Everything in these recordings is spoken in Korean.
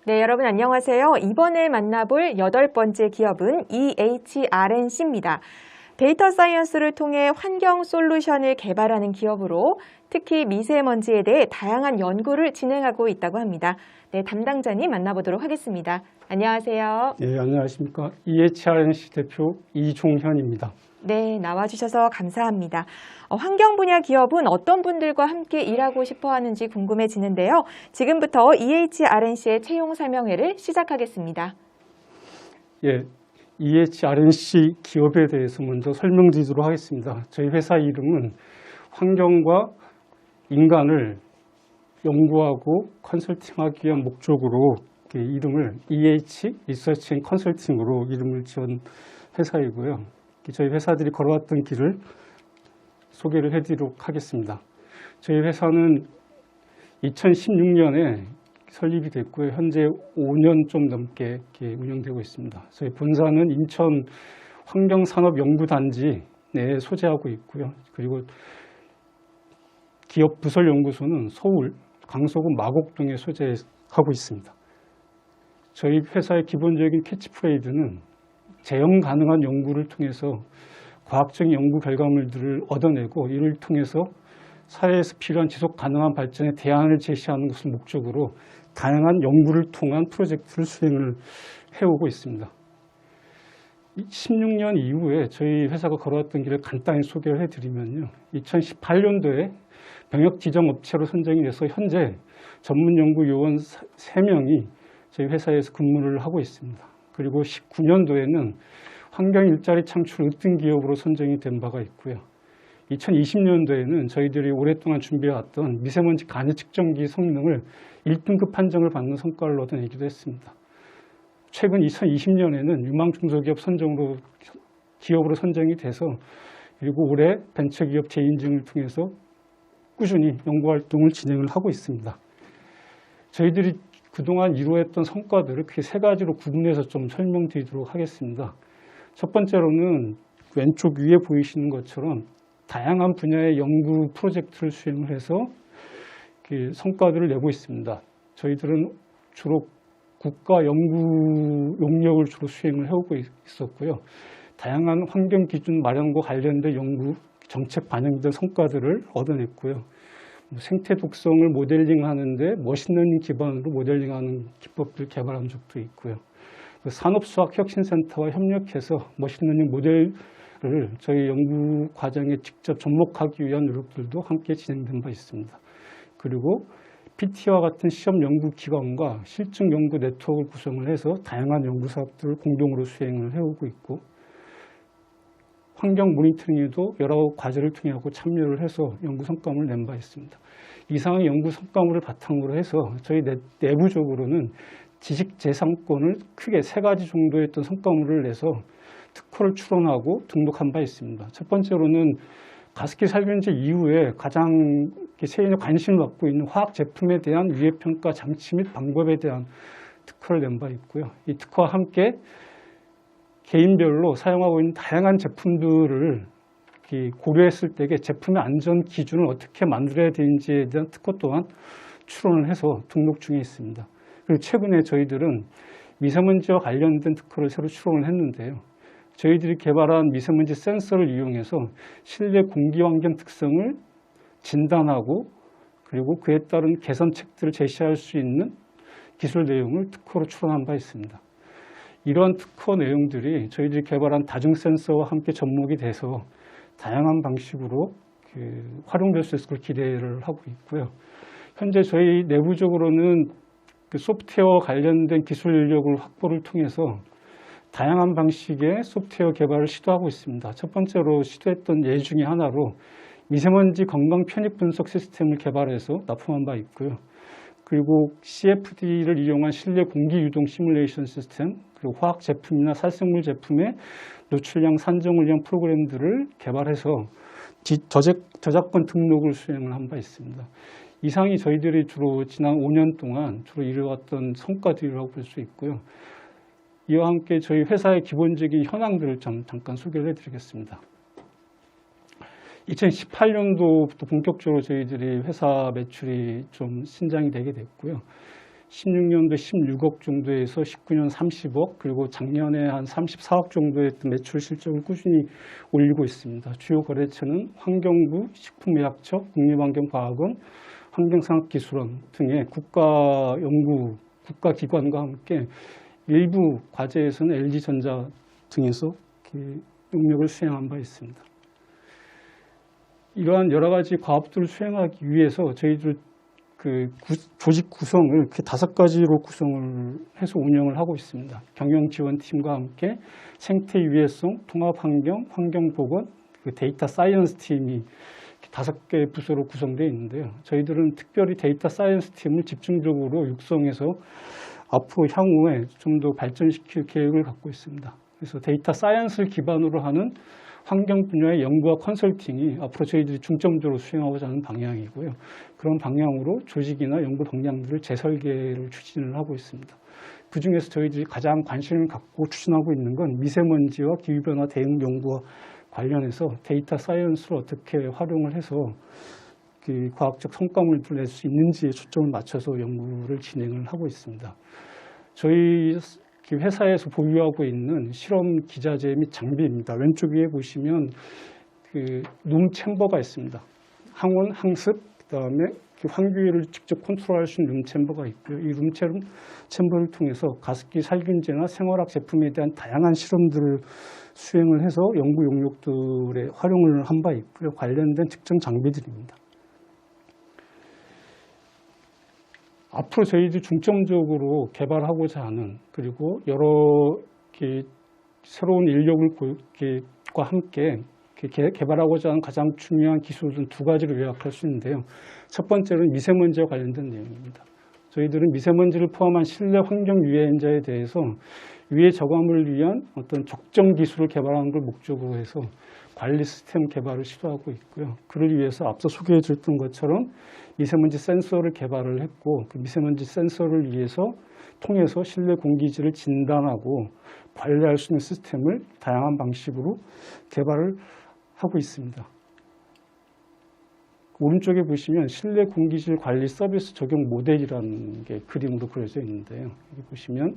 네, 여러분 안녕하세요. 이번에 만나볼 8번째 기업은 EHRNC입니다. 데이터 사이언스를 통해 환경 솔루션을 개발하는 기업으로 특히 미세먼지에 대해 다양한 연구를 진행하고 있다고 합니다. 네, 담당자님 만나보도록 하겠습니다. 안녕하세요. 네, 안녕하십니까. EHRNC 대표 이종현입니다. 네, 나와주셔서 감사합니다. 환경 분야 기업은 어떤 분들과 함께 일하고 싶어 하는지 궁금해지는데요. 지금부터 EHRNC의 채용 설명회를 시작하겠습니다. 예, EHRNC 기업에 대해서 먼저 설명드리도록 하겠습니다. 저희 회사 이름은 환경과 인간을 연구하고 컨설팅하기 위한 목적으로 이름을 EH 리서치 앤 컨설팅으로 이름을 지은 회사이고요. 저희 회사들이 걸어왔던 길을 소개를 해드리도록 하겠습니다. 저희 회사는 2016년에 설립이 됐고요. 현재 5년 좀 넘게 운영되고 있습니다. 저희 본사는 인천 환경산업연구단지 내에 소재하고 있고요. 그리고 기업 부설연구소는 서울 강서구 마곡동에 소재하고 있습니다. 저희 회사의 기본적인 캐치프레이즈는 재현 가능한 연구를 통해서 과학적인 연구 결과물들을 얻어내고 이를 통해서 사회에서 필요한 지속 가능한 발전에 대안을 제시하는 것을 목적으로 다양한 연구를 통한 프로젝트를 수행을 해오고 있습니다. 16년 이후에 저희 회사가 걸어왔던 길을 간단히 소개를 해드리면요. 2018년도에 병역 지정 업체로 선정이 돼서 현재 전문 연구 요원 3명이 저희 회사에서 근무를 하고 있습니다. 그리고 19년도에는 환경 일자리 창출 으뜸 기업으로 선정이 된 바가 있고요. 2020년도에는 저희들이 오랫동안 준비해왔던 미세먼지 간이 측정기 성능을 1등급 판정을 받는 성과를 얻어내기도 했습니다. 최근 2020년에는 유망중소기업 선정으로 기업으로 선정이 돼서 그리고 올해 벤처기업 재인증을 통해서 꾸준히 연구활동을 진행을 하고 있습니다. 저희들이 그동안 이루어했던 성과들을 크게 3가지로 구분해서 좀 설명드리도록 하겠습니다. 첫 번째로는 왼쪽 위에 보이시는 것처럼 다양한 분야의 연구 프로젝트를 수행을 해서 성과들을 내고 있습니다. 저희들은 주로 국가 연구 용역을 주로 수행을 해오고 있었고요. 다양한 환경 기준 마련과 관련된 연구 정책 반영된 성과들을 얻어냈고요. 생태 독성을 모델링하는데 머신러닝 기반으로 모델링하는 기법들 개발한 적도 있고요. 산업수학혁신센터와 협력해서 머신러닝 모델을 저희 연구 과정에 직접 접목하기 위한 노력들도 함께 진행된 바 있습니다. 그리고 PT와 같은 시험 연구 기관과 실증 연구 네트워크를 구성을 해서 다양한 연구 사업들을 공동으로 수행을 해오고 있고 환경 모니터링에도 여러 과제를 통해 참여를 해서 연구 성과물을 낸 바 있습니다. 이상의 연구 성과물을 바탕으로 해서 저희 내부적으로는 지식 재산권을 크게 3가지 정도의 어떤 성과물을 내서 특허를 출원하고 등록한 바 있습니다. 첫 번째로는 가습기 살균제 이후에 가장 세계인의 관심을 받고 있는 화학 제품에 대한 유해평가 장치 및 방법에 대한 특허를 낸 바 있고요. 이 특허와 함께 개인별로 사용하고 있는 다양한 제품들을 고려했을 때에 제품의 안전 기준을 어떻게 만들어야 되는지에 대한 특허 또한 출원을 해서 등록 중에 있습니다. 그리고 최근에 저희들은 미세먼지와 관련된 특허를 새로 출원을 했는데요. 저희들이 개발한 미세먼지 센서를 이용해서 실내 공기 환경 특성을 진단하고 그리고 그에 따른 개선책들을 제시할 수 있는 기술 내용을 특허로 출원한 바 있습니다. 이러한 특허 내용들이 저희들이 개발한 다중 센서와 함께 접목이 돼서 다양한 방식으로 활용될 수 있을 걸 기대를 하고 있고요. 현재 저희 내부적으로는 소프트웨어 관련된 기술 인력을 확보를 통해서 다양한 방식의 소프트웨어 개발을 시도하고 있습니다. 첫 번째로 시도했던 예 중에 하나로 미세먼지 건강 편익 분석 시스템을 개발해서 납품한 바 있고요. 그리고 CFD를 이용한 실내 공기 유동 시뮬레이션 시스템, 그리고 화학 제품이나 살생물 제품의 노출량 산정을 위한 프로그램들을 개발해서 저작권 등록을 수행을 한 바 있습니다. 이상이 저희들이 주로 지난 5년 동안 주로 이루어왔던 성과들이라고 볼 수 있고요. 이와 함께 저희 회사의 기본적인 현황들을 잠깐 소개를 해드리겠습니다. 2018년도부터 본격적으로 저희들이 회사 매출이 좀 신장이 되게 됐고요. 16년도 16억 정도에서 19년 30억, 그리고 작년에 한 34억 정도의 매출 실적을 꾸준히 올리고 있습니다. 주요 거래처는 환경부, 식품의약처, 국립환경과학원, 환경산업기술원 등의 국가기관과 함께 일부 과제에서는 LG전자 등에서 용역을 수행한 바 있습니다. 이러한 여러 가지 과업들을 수행하기 위해서 저희들 조직 구성을 5가지로 구성을 해서 운영을 하고 있습니다. 경영지원팀과 함께 생태유해성, 통합환경, 환경보건, 데이터 사이언스 팀이 5개 부서로 구성되어 있는데요. 저희들은 특별히 데이터 사이언스 팀을 집중적으로 육성해서 앞으로 향후에 좀 더 발전시킬 계획을 갖고 있습니다. 그래서 데이터 사이언스를 기반으로 하는 환경 분야의 연구와 컨설팅이 앞으로 저희들이 중점적으로 수행하고자 하는 방향이고요. 그런 방향으로 조직이나 연구 방향들을 재설계를 추진을 하고 있습니다. 그중에서 저희들이 가장 관심을 갖고 추진하고 있는 건 미세먼지와 기후변화 대응 연구와 관련해서 데이터 사이언스를 어떻게 활용을 해서 과학적 성과물을 낼 수 있는지에 초점을 맞춰서 연구를 진행을 하고 있습니다. 저희 회사에서 보유하고 있는 실험 기자재 및 장비입니다. 왼쪽 위에 보시면 룸 챔버가 있습니다. 항온, 항습, 그다음에 환기를 직접 컨트롤할 수 있는 룸 챔버가 있고요. 이 룸 챔버를 통해서 가습기 살균제나 생활학 제품에 대한 다양한 실험들을 수행을 해서 연구 용역들에 활용을 한 바 있고요. 관련된 특정 장비들입니다. 앞으로 저희들이 중점적으로 개발하고자 하는, 그리고 여러 새로운 인력과 함께 개발하고자 하는 가장 중요한 기술은 2가지로 요약할 수 있는데요. 첫 번째는 미세먼지와 관련된 내용입니다. 저희들은 미세먼지를 포함한 실내 환경 유해인자에 대해서 유해 저감을 위한 어떤 적정 기술을 개발하는 걸 목적으로 해서 관리 시스템 개발을 시도하고 있고요. 그를 위해서 앞서 소개해 드렸던 것처럼 미세먼지 센서를 개발을 했고, 그 미세먼지 센서를 통해서 실내 공기질을 진단하고 관리할 수 있는 시스템을 다양한 방식으로 개발을 하고 있습니다. 오른쪽에 보시면 실내 공기질 관리 서비스 적용 모델이라는 게 그림으로 그려져 있는데요. 여기 보시면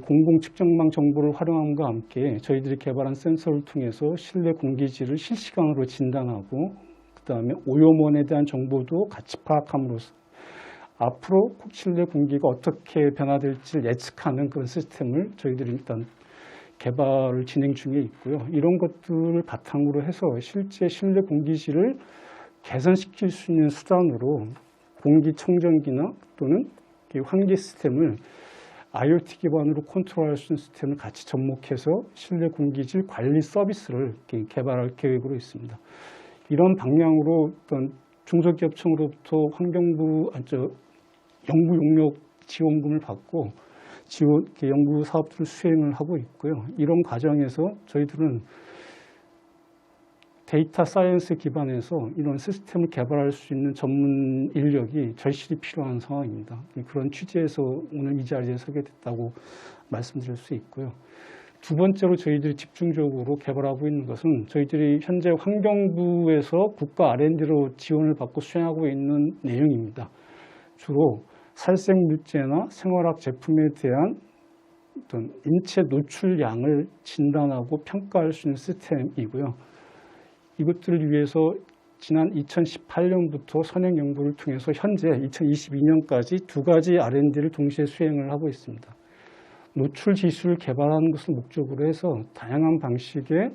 공공 측정망 정보를 활용함과 함께 저희들이 개발한 센서를 통해서 실내 공기질을 실시간으로 진단하고, 그 다음에 오염원에 대한 정보도 같이 파악함으로써 앞으로 실내 공기가 어떻게 변화될지를 예측하는 그런 시스템을 저희들이 일단 개발을 진행 중에 있고요. 이런 것들을 바탕으로 해서 실제 실내 공기질을 개선시킬 수 있는 수단으로 공기청정기나 또는 환기 시스템을 IoT 기반으로 컨트롤할 수 있는 시스템을 같이 접목해서 실내 공기질 관리 서비스를 개발할 계획으로 있습니다. 이런 방향으로 어떤 중소기업청으로부터 연구 용역 지원금을 받고 연구 사업들을 수행을 하고 있고요. 이런 과정에서 저희들은 데이터 사이언스 기반에서 이런 시스템을 개발할 수 있는 전문 인력이 절실히 필요한 상황입니다. 그런 취지에서 오늘 이 자리에 서게 됐다고 말씀드릴 수 있고요. 2번째로 저희들이 집중적으로 개발하고 있는 것은 저희들이 현재 환경부에서 국가 R&D로 지원을 받고 수행하고 있는 내용입니다. 주로 살생물제나 생활학 제품에 대한 어떤 인체 노출량을 진단하고 평가할 수 있는 시스템이고요. 이것들을 위해서 지난 2018년부터 선행 연구를 통해서 현재 2022년까지 2가지 R&D를 동시에 수행을 하고 있습니다. 노출 지수를 개발하는 것을 목적으로 해서 다양한 방식의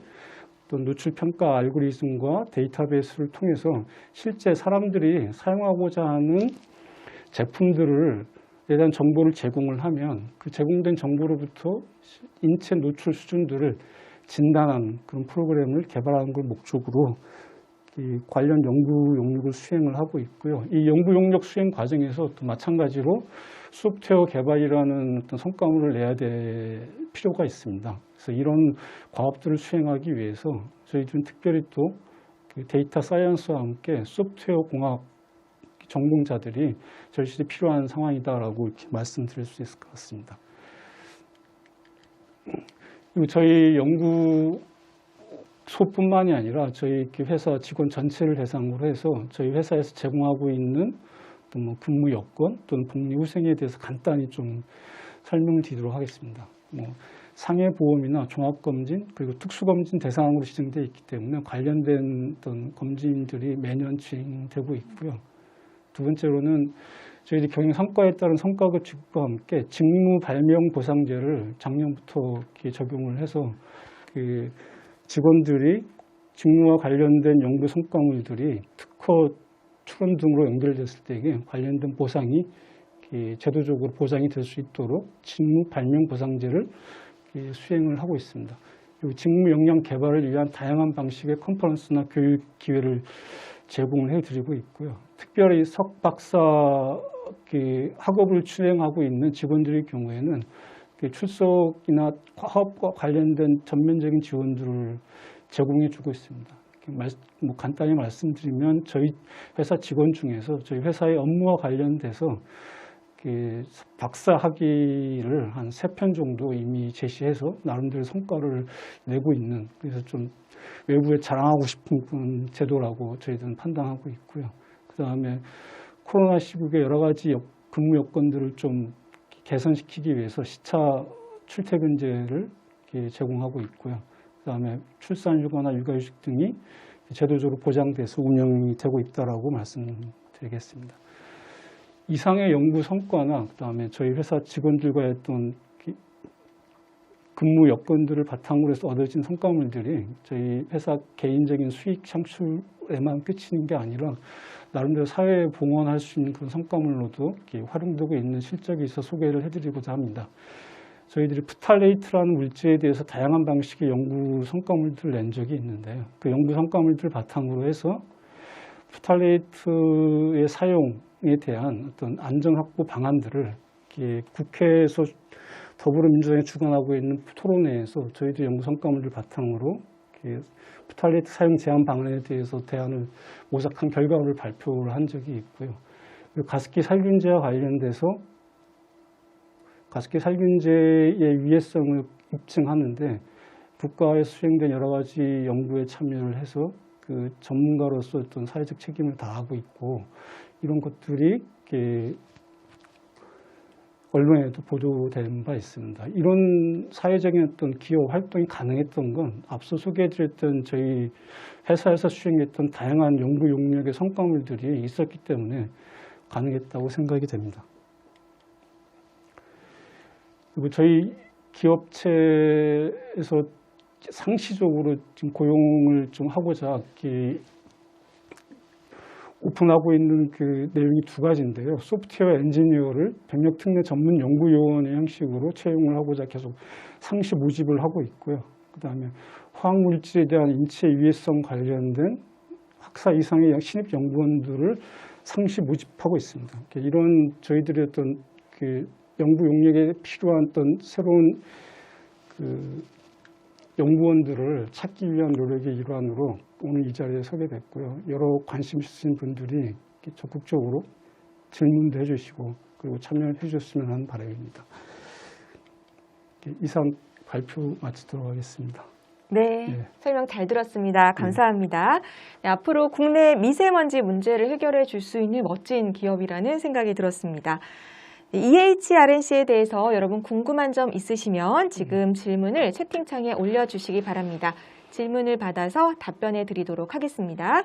또 노출 평가 알고리즘과 데이터베이스를 통해서 실제 사람들이 사용하고자 하는 제품들에 대한 정보를 제공을 하면 그 제공된 정보로부터 인체 노출 수준들을 진단하는 그런 프로그램을 개발하는 걸 목적으로 관련 연구 용역을 수행을 하고 있고요. 이 연구 용역 수행 과정에서 또 마찬가지로 소프트웨어 개발이라는 어떤 성과물을 내야 될 필요가 있습니다. 그래서 이런 과업들을 수행하기 위해서 저희들은 특별히 또 데이터 사이언스와 함께 소프트웨어 공학 전공자들이 절실히 필요한 상황이다라고 이렇게 말씀드릴 수 있을 것 같습니다. 그리고 저희 연구소뿐만이 아니라 저희 회사 직원 전체를 대상으로 해서 저희 회사에서 제공하고 있는 또 뭐 근무 여건 또는 복리 후생에 대해서 간단히 좀 설명을 드리도록 하겠습니다. 뭐 상해보험이나 종합검진 그리고 특수검진 대상으로 지정되어 있기 때문에 관련된 어떤 검진들이 매년 진행되고 있고요. 두 번째로는 저희들이 경영 성과에 따른 성과급 지급과 함께 직무 발명 보상제를 작년부터 이렇게 적용을 해서 그 직원들이 직무와 관련된 연구 성과물들이 특허 출원 등으로 연결됐을 때에 관련된 보상이 제도적으로 보장이 될 수 있도록 직무 발명 보상제를 수행을 하고 있습니다. 그리고 직무 역량 개발을 위한 다양한 방식의 컨퍼런스나 교육 기회를 제공을 해드리고 있고요. 특별히 석박사 학업을 진행하고 있는 직원들의 경우에는 출석이나 화업과 관련된 전면적인 지원들을 제공해주고 있습니다. 뭐 간단히 말씀드리면 저희 회사 직원 중에서 저희 회사의 업무와 관련돼서 박사 학위를 한 3편 정도 이미 제시해서 나름대로 성과를 내고 있는, 그래서 좀 외부에 자랑하고 싶은 제도라고 저희들은 판단하고 있고요. 그 다음에 코로나 시국에 여러 가지 근무 여건들을 좀 개선시키기 위해서 시차 출퇴근제를 제공하고 있고요. 그 다음에 출산휴가나 육아휴직 등이 제도적으로 보장돼서 운영이 되고 있다라고 말씀드리겠습니다. 이상의 연구 성과나 그다음에 저희 회사 직원들과의 어떤 근무 여건들을 바탕으로 해서 얻어진 성과물들이 저희 회사 개인적인 수익 창출에만 그치는 게 아니라 나름대로 사회에 봉헌할 수 있는 그런 성과물로도 활용되고 있는 실적이 있어 소개를 해드리고자 합니다. 저희들이 프탈레이트라는 물질에 대해서 다양한 방식의 연구 성과물들을 낸 적이 있는데요. 그 연구 성과물들을 바탕으로 해서 프탈레이트의 사용에 대한 어떤 안전 확보 방안들을 국회에서 더불어민주당이 주관하고 있는 토론회에서 저희들 연구 성과물을 바탕으로 프탈레이트 사용 제한 방안에 대해서 대안을 모색한 결과를 발표를 한 적이 있고요. 그리고 가습기 살균제와 관련돼서 가습기 살균제의 위해성을 입증하는데 국가에 수행된 여러 가지 연구에 참여를 해서 그 전문가로서 어떤 사회적 책임을 다하고 있고, 이런 것들이 언론에도 보도된 바 있습니다. 이런 사회적인 어떤 기업 활동이 가능했던 건 앞서 소개해드렸던 저희 회사에서 수행했던 다양한 연구 용역의 성과물들이 있었기 때문에 가능했다고 생각이 됩니다. 그리고 저희 기업체에서 상시적으로 지금 고용을 좀 하고자 오픈하고 있는 그 내용이 두 가지인데요. 소프트웨어 엔지니어를 병역 특례 전문 연구요원의 형식으로 채용을 하고자 계속 상시 모집을 하고 있고요. 그 다음에 화학물질에 대한 인체 유해성 관련된 학사 이상의 신입 연구원들을 상시 모집하고 있습니다. 이런 저희들의 어떤 그 연구 용역에 필요한 어떤 새로운 그 연구원들을 찾기 위한 노력의 일환으로 오늘 이 자리에 서게 됐고요. 여러 관심 있으신 분들이 적극적으로 질문도 해주시고 그리고 참여해 주셨으면 하는 바람입니다. 이상 발표 마치도록 하겠습니다. 네, 설명 잘 들었습니다. 감사합니다. 네, 앞으로 국내 미세먼지 문제를 해결해 줄 수 있는 멋진 기업이라는 생각이 들었습니다. EHRNC에 대해서 여러분 궁금한 점 있으시면 지금 질문을 채팅창에 올려주시기 바랍니다. 질문을 받아서 답변해 드리도록 하겠습니다.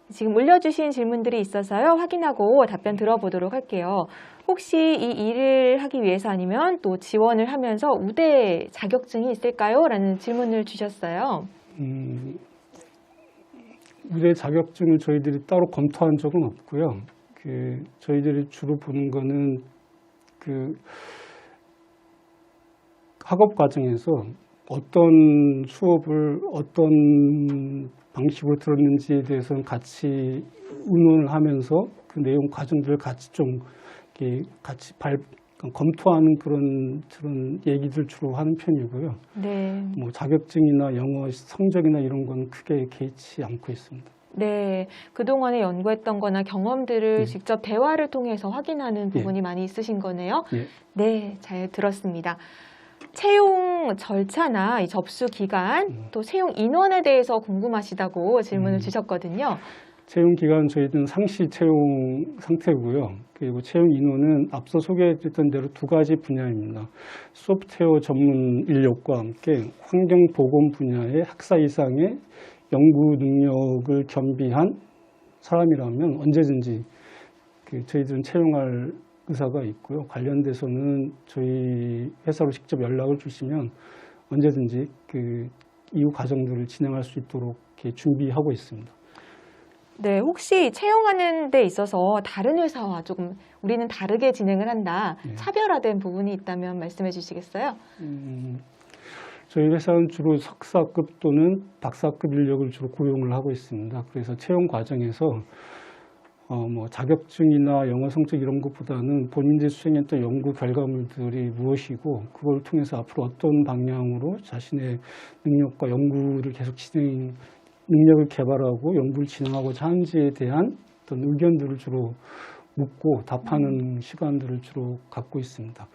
지금 올려주신 질문들이 있어서요. 확인하고 답변 들어보도록 할게요. 혹시 이 일을 하기 위해서 아니면 또 지원을 하면서 우대 자격증이 있을까요? 라는 질문을 주셨어요. 우대 자격증을 저희들이 따로 검토한 적은 없고요. 저희들이 주로 보는 거는 학업 과정에서 어떤 수업을 어떤 방식으로 들었는지에 대해서는 같이 의논을 하면서 그 내용 과정들을 같이 좀 같이 검토하는 그런 얘기들 주로 하는 편이고요. 네. 뭐 자격증이나 영어 성적이나 이런 건 크게 개의치 않고 있습니다. 네, 그동안에 연구했던 거나 경험들을 직접 대화를 통해서 확인하는 부분이 많이 있으신 거네요. 네, 잘 들었습니다. 채용 절차나 이 접수 기간, 또 채용 인원에 대해서 궁금하시다고 질문을 주셨거든요. 채용 기간 저희는 상시 채용 상태고요. 그리고 채용 인원은 앞서 소개해드렸던 대로 두 가지 분야입니다. 소프트웨어 전문 인력과 함께 환경보건 분야의 학사 이상의 연구 능력을 겸비한 사람이라면 언제든지 저희들은 채용할 의사가 있고요. 관련돼서는 저희 회사로 직접 연락을 주시면 언제든지 이후 과정들을 진행할 수 있도록 이렇게 준비하고 있습니다. 네, 혹시 채용하는 데 있어서 다른 회사와 조금 우리는 다르게 진행을 한다, 네. 차별화된 부분이 있다면 말씀해 주시겠어요? 저희 회사는 주로 석사급 또는 박사급 인력을 주로 고용을 하고 있습니다. 그래서 채용 과정에서 자격증이나 영어 성적 이런 것보다는 본인들이 수행했던 연구 결과물들이 무엇이고 그걸 통해서 앞으로 어떤 방향으로 자신의 능력과 연구를 계속 능력을 개발하고 연구를 진행하고자 하는지에 대한 어떤 의견들을 주로 묻고 답하는 시간들을 주로 갖고 있습니다.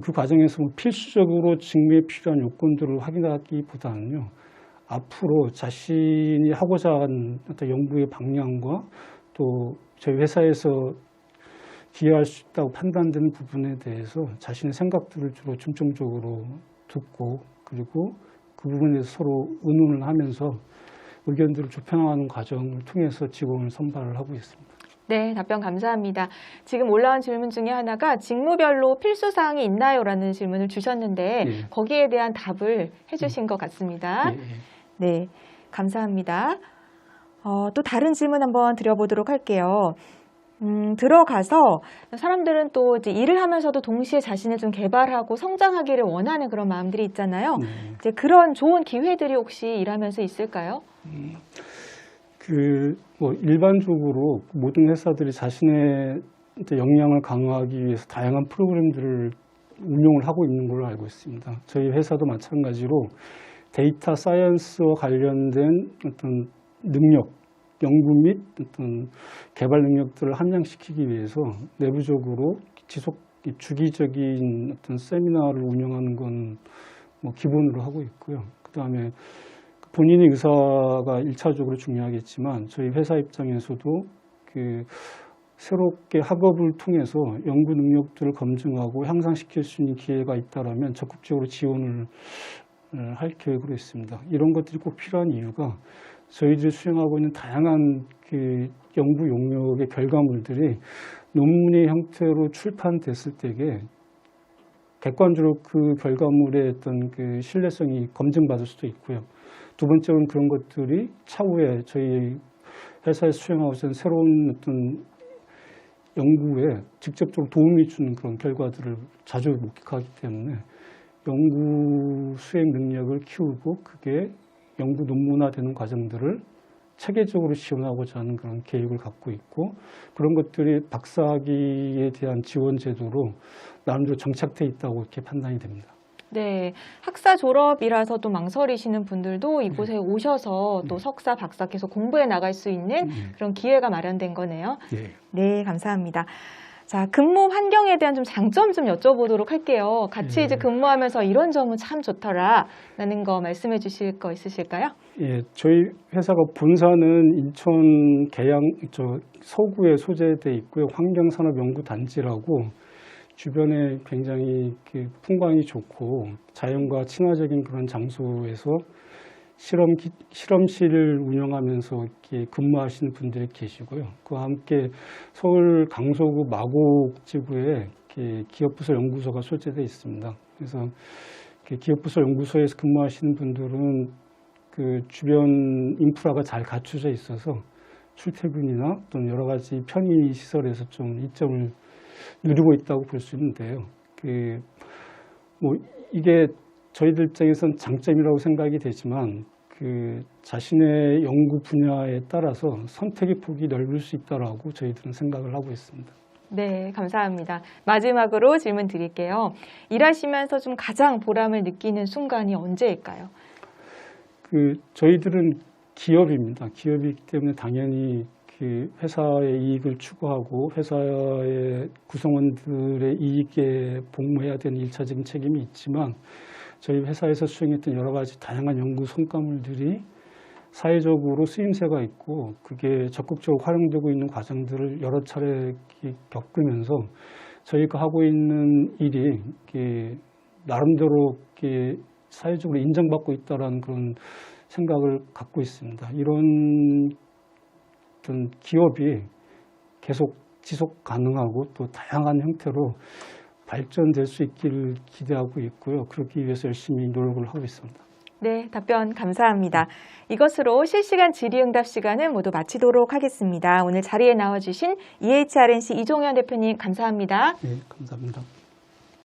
그 과정에서 필수적으로 직무에 필요한 요건들을 확인하기보다는요, 앞으로 자신이 하고자 하는 어떤 연구의 방향과 또 저희 회사에서 기여할 수 있다고 판단되는 부분에 대해서 자신의 생각들을 주로 중점적으로 듣고 그리고 그 부분에서 서로 의논을 하면서 의견들을 좁혀나가는 과정을 통해서 직원을 선발을 하고 있습니다. 네, 답변 감사합니다. 지금 올라온 질문 중에 하나가 직무별로 필수사항이 있나요? 라는 질문을 주셨는데 예. 거기에 대한 답을 해주신 것 같습니다. 예. 네, 감사합니다. 또 다른 질문 한번 드려보도록 할게요. 들어가서 사람들은 또 이제 일을 하면서도 동시에 자신을 좀 개발하고 성장하기를 원하는 그런 마음들이 있잖아요. 네. 이제 그런 좋은 기회들이 혹시 일하면서 있을까요? 일반적으로 모든 회사들이 자신의 역량을 강화하기 위해서 다양한 프로그램들을 운용을 하고 있는 걸로 알고 있습니다. 저희 회사도 마찬가지로 데이터 사이언스와 관련된 어떤 능력, 연구 및 어떤 개발 능력들을 함양시키기 위해서 내부적으로 주기적인 어떤 세미나를 운영하는 건 기본으로 하고 있고요. 그 다음에 본인의 의사가 1차적으로 중요하겠지만 저희 회사 입장에서도 새롭게 학업을 통해서 연구 능력들을 검증하고 향상시킬 수 있는 기회가 있다면 적극적으로 지원을 할 계획으로 있습니다. 이런 것들이 꼭 필요한 이유가 저희들이 수행하고 있는 다양한 연구 용역의 결과물들이 논문의 형태로 출판됐을 때에 객관적으로 그 결과물의 어떤 신뢰성이 검증받을 수도 있고요. 두 번째로는 그런 것들이 차후에 저희 회사에 수행하고 있는 새로운 어떤 연구에 직접적으로 도움이 주는 그런 결과들을 자주 목격하기 때문에 연구 수행 능력을 키우고 그게 연구 논문화되는 과정들을 체계적으로 지원하고자 하는 그런 계획을 갖고 있고 그런 것들이 박사학위에 대한 지원 제도로 나름대로 정착돼 있다고 이렇게 판단이 됩니다. 네, 학사 졸업이라서 또 망설이시는 분들도 이곳에 오셔서 또 석사, 박사 계속 공부해 나갈 수 있는 그런 기회가 마련된 거네요. 네. 네, 감사합니다. 자, 근무 환경에 대한 좀 장점 좀 여쭤보도록 할게요. 같이 이제 근무하면서 이런 점은 참 좋더라라는 거 말씀해 주실 거 있으실까요? 예, 저희 회사가 본사는 인천 계양 서구에 소재돼 있고요. 환경산업연구단지라고 주변에 굉장히 풍광이 좋고 자연과 친화적인 그런 장소에서 실험실을 운영하면서 이렇게 근무하시는 분들이 계시고요. 그와 함께 서울 강서구 마곡지구에 기업부서 연구소가 소재되어 있습니다. 그래서 기업부서 연구소에서 근무하시는 분들은 그 주변 인프라가 잘 갖춰져 있어서 출퇴근이나 또는 여러 가지 편의 시설에서 좀 이점을 누리고 있다고 볼 수 있는데요. 이게 저희들 입장에서는 장점이라고 생각이 되지만 자신의 연구 분야에 따라서 선택의 폭이 넓을 수 있다라고 저희들은 생각을 하고 있습니다. 네, 감사합니다. 마지막으로 질문 드릴게요. 일하시면서 좀 가장 보람을 느끼는 순간이 언제일까요? 저희들은 기업입니다. 기업이기 때문에 당연히 회사의 이익을 추구하고 회사의 구성원들의 이익에 복무해야 되는 일차적인 책임이 있지만 저희 회사에서 수행했던 여러 가지 다양한 연구 성과물들이 사회적으로 쓰임새가 있고 그게 적극적으로 활용되고 있는 과정들을 여러 차례 겪으면서 저희가 하고 있는 일이 나름대로 사회적으로 인정받고 있다는 그런 생각을 갖고 있습니다. 이런 어떤 기업이 계속 지속 가능하고 또 다양한 형태로 발전될 수 있기를 기대하고 있고요. 그러기 위해서 열심히 노력을 하고 있습니다. 네, 답변 감사합니다. 이것으로 실시간 질의응답 시간을 모두 마치도록 하겠습니다. 오늘 자리에 나와주신 EHRNC 이종현 대표님 감사합니다. 네, 감사합니다.